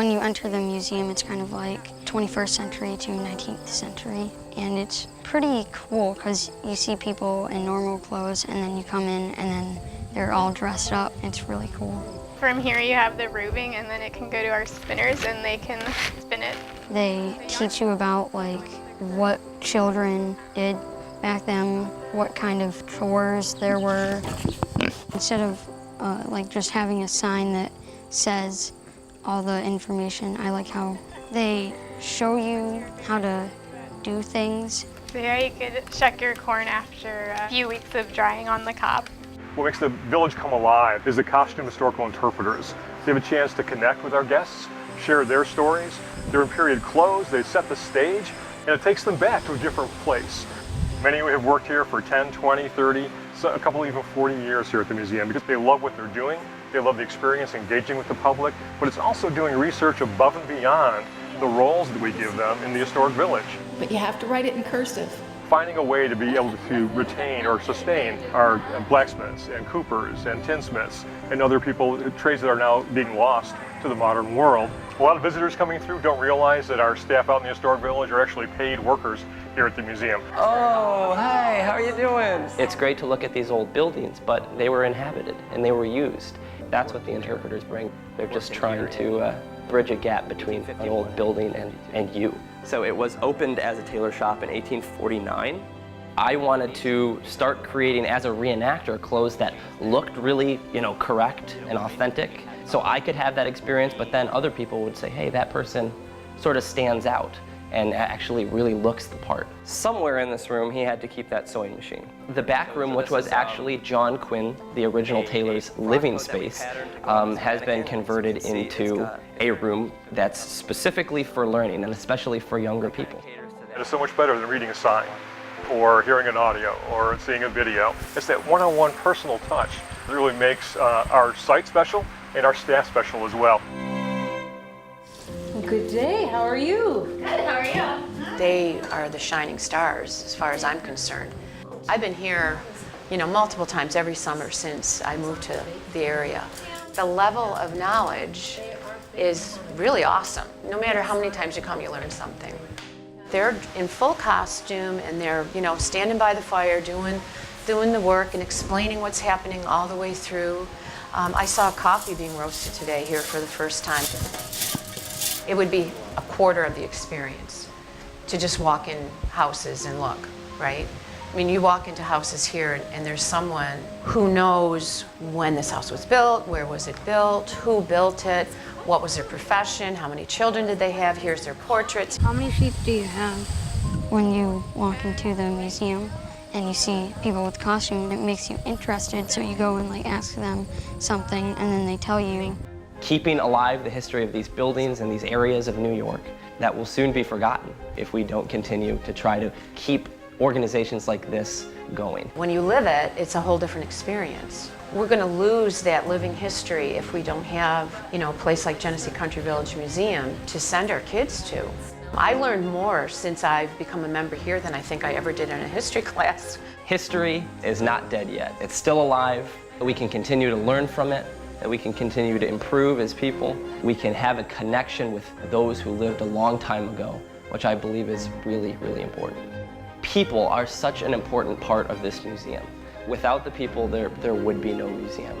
When you enter the museum, it's kind of like 21st century to 19th century. And it's pretty cool because you see people in normal clothes and then you come in and then they're all dressed up. It's really cool. From here you have the roving and then it can go to our spinners and they can spin it. They teach you about like what children did back then, what kind of chores there were. Instead of like just having a sign that says all the information, I like how they show you how to do things. So here you could check your corn after a few weeks of drying on the cob. What makes the village come alive is the costume historical interpreters. They have a chance to connect with our guests, share their stories. They're in period clothes, they set the stage, and it takes them back to a different place. Many have worked here for 10, 20, 30, so a couple even 40 years here at the museum because they love what they're doing. They love the experience engaging with the public, but it's also doing research above and beyond the roles that we give them in the historic village. But you have to write it in cursive. Finding a way to be able to retain or sustain our blacksmiths and coopers and tinsmiths and other people, trades that are now being lost to the modern world. A lot of visitors coming through don't realize that our staff out in the historic village are actually paid workers here at the museum. Oh, hi, how are you doing? It's great to look at these old buildings, but they were inhabited and they were used. That's what the interpreters bring. They're just trying to bridge a gap between an old building and you. So it was opened as a tailor shop in 1849. I wanted to start creating, as a reenactor, clothes that looked really, correct and authentic. So I could have that experience, but then other people would say, hey, that person sort of stands out and actually really looks the part. Somewhere in this room, he had to keep that sewing machine. The back room, which was actually John Quinn, the original tailor's living space, has been converted into a room that's specifically for learning, and especially for younger people. It is so much better than reading a sign, or hearing an audio, or seeing a video. It's that one-on-one personal touch that really makes our site special and our staff special as well. Good day, how are you? Good, how are you? They are the shining stars as far as I'm concerned. I've been here, multiple times every summer since I moved to the area. The level of knowledge is really awesome. No matter how many times you come, you learn something. They're in full costume and they're, standing by the fire doing the work and explaining what's happening all the way through. I saw coffee being roasted today here for the first time. It would be a quarter of the experience to just walk in houses and look, right? I mean, you walk into houses here and there's someone who knows when this house was built, where was it built, who built it, what was their profession, how many children did they have, here's their portraits. How many sheep do you have? When you walk into the museum and you see people with costume, it makes you interested, so you go and ask them something and then they tell you. Keeping alive the history of these buildings and these areas of New York that will soon be forgotten if we don't continue to try to keep organizations like this going. When you live it, it's a whole different experience. We're going to lose that living history if we don't have, a place like Genesee Country Village Museum to send our kids to. I learned more since I've become a member here than I think I ever did in a history class. History is not dead yet. It's still alive. We can continue to learn from it, that we can continue to improve as people. We can have a connection with those who lived a long time ago, which I believe is really, really important. People are such an important part of this museum. Without the people, there would be no museum.